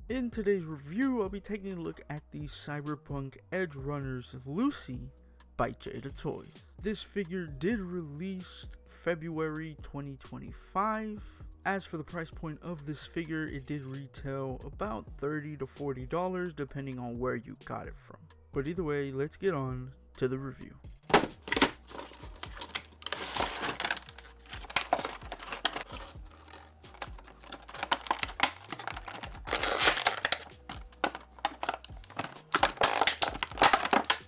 In today's review, I'll be taking a look at the Cyberpunk Edgerunners Lucy by Jada Toys. This figure did release February 2025. As for the price point of this figure, it did retail about $30 to $40 depending on where you got it from. But either way, let's get on to the review.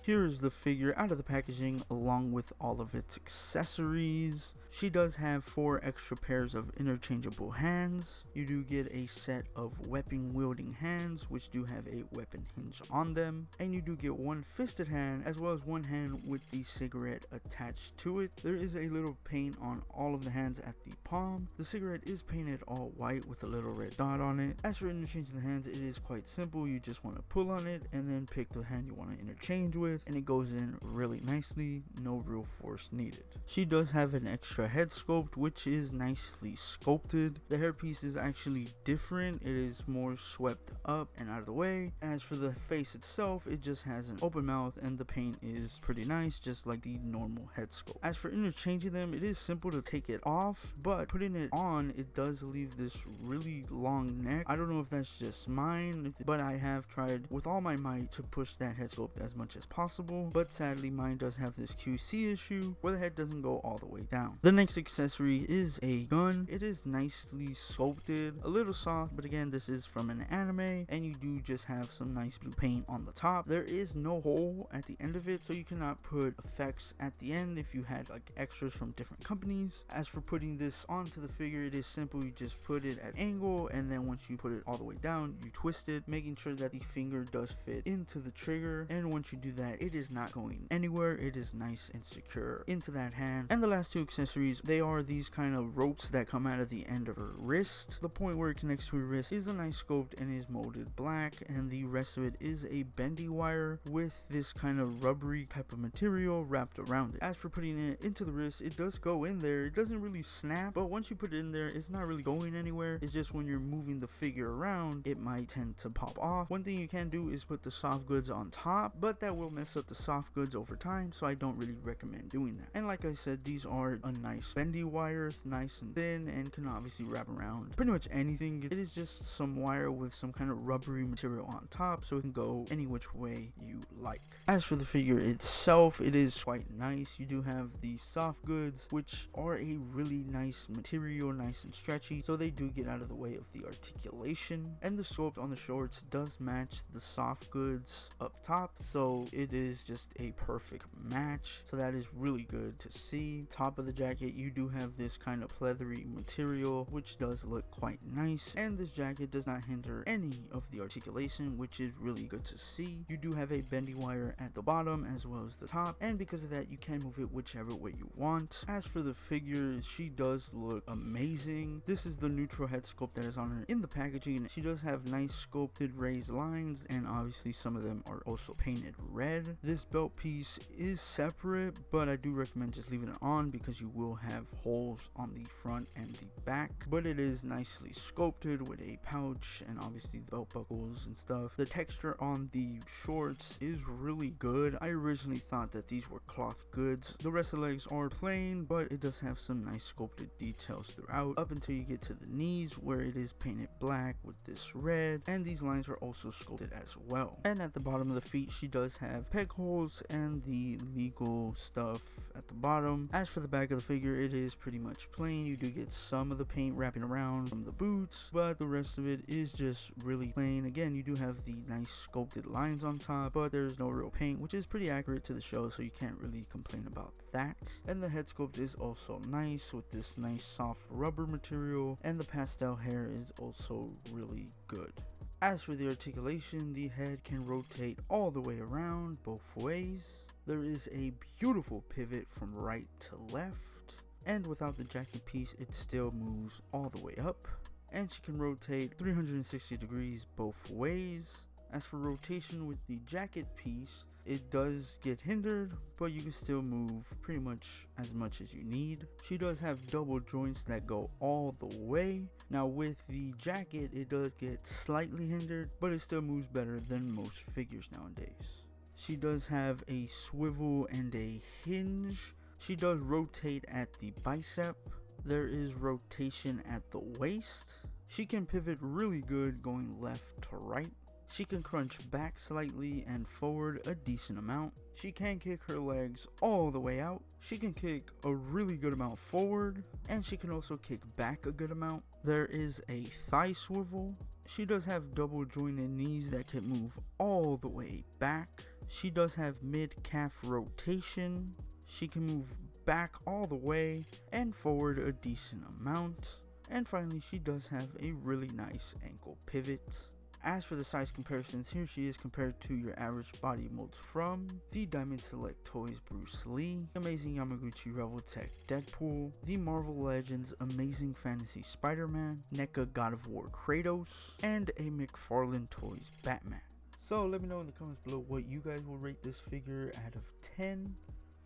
Here is the figure out of the packaging along with all of its accessories. She does have 4 extra pairs of interchangeable hands. You do get a set of weapon wielding hands which do have a weapon hinge on them. And you do get one fisted hand as well as one hand with the cigarette attached to it. There is a little paint on all of the hands at the palm. The cigarette is painted all white with a little red dot on it. As for interchanging the hands, it is quite simple. You just want to pull on it and then pick the hand you want to interchange with, and it goes in really nicely, no real force needed. She does have an extra head sculpt which is nicely sculpted. The hairpiece is actually different, it is more swept up and out of the way. As for the face itself, it just has an open mouth and the paint is pretty nice, just like the normal head sculpt. As for interchanging them, it is simple to take it off, but putting it on, it does leave this really long neck. I don't know if that's just mine, but I have tried with all my might to push that head sculpt as much as possible, but sadly mine does have this QC issue where the head doesn't go all the way down. The next accessory is a gun. It is nicely sculpted, a little soft, but again, this is from an anime, and you do just have some nice blue paint on the top. There is no hole at the end of it, so you cannot put effects at the end if you had like extras from different companies. As for putting this onto the figure, it is simple. You just put it at angle, and then once you put it all the way down, you twist it, making sure that the finger does fit into the trigger, and once you do that, it is not going anywhere. It is nice and secure into that hand. And the last 2 accessories, they are these kind of ropes that come out of the end of her wrist. The point where it connects to her wrist is a nice sculpt and is molded black, and the rest of it is a bendy wire with this kind of rubbery type of material wrapped around it. As for putting it into the wrist, it does go in there. It doesn't really snap, but once you put it in there, it's not really going anywhere. It's just when you're moving the figure around, it might tend to pop off. One thing you can do is put the soft goods on top, but that will mess up the soft goods over time, so I don't really recommend doing that. And like I said, these are a nice bendy wire, nice and thin, and can obviously wrap around pretty much anything. It is just some wire with some kind of rubbery material on top, so it can go any which way you like. As for the figure itself, it is quite nice. You do have the soft goods, which are a really nice material, nice and stretchy, so they do get out of the way of the articulation. And the sculpt on the shorts does match the soft goods up top, so it is just a perfect match, so that is really good to see. Top of the jacket, you do have this kind of pleathery material which does look quite nice, and this jacket does not hinder any of the articulation, which is really good to see. You do have a bendy wire at the bottom as well as the top, and because of that, you can move it whichever way you want. As for the figure, she does look amazing. This is the neutral head sculpt that is on her in the packaging. She does have nice sculpted raised lines, and obviously some of them are also painted red. This belt piece is separate, but I do recommend just leaving it on because you will have holes on the front and the back, but it is nicely sculpted with a pouch and obviously the belt buckles and stuff. The texture on the shorts is really good. I originally thought that these were cloth goods. The rest of the legs are plain, but it does have some nice sculpted details throughout up until you get to the knees where it is painted black with this red, and these lines are also sculpted as well. And at the bottom of the feet, she does have peg holes and the legal stuff at the bottom. As for the back of the figure, it is pretty much plain. You do get some of the paint wrapping around from the boots, but the rest of it is just really plain. Again, you do have the nice sculpted lines on top, but there's no real paint, which is pretty accurate to the show, so you can't really complain about that. And the head sculpt is also nice with this nice soft rubber material, and the pastel hair is also really good. As for the articulation, the head can rotate all the way around both ways. There is a beautiful pivot from right to left, and without the jacket piece, it still moves all the way up. And she can rotate 360 degrees both ways. As for rotation with the jacket piece, it does get hindered, but you can still move pretty much as you need. She does have double joints that go all the way. Now with the jacket, it does get slightly hindered, but it still moves better than most figures nowadays. She does have a swivel and a hinge. She does rotate at the bicep. There is rotation at the waist. She can pivot really good going left to right. She can crunch back slightly and forward a decent amount. She can kick her legs all the way out. She can kick a really good amount forward, and she can also kick back a good amount. There is a thigh swivel. She does have double jointed knees that can move all the way back. She does have mid-calf rotation. She can move back all the way and forward a decent amount. And finally, she does have a really nice ankle pivot. As for the size comparisons, here she is compared to your average body molds from the Diamond Select Toys Bruce Lee, Amazing Yamaguchi Revoltech Deadpool, the Marvel Legends Amazing Fantasy Spider-Man, NECA God of War Kratos, and a McFarlane Toys Batman. So let me know in the comments below what you guys will rate this figure out of 10,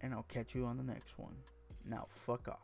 and I'll catch you on the next one. Now fuck off.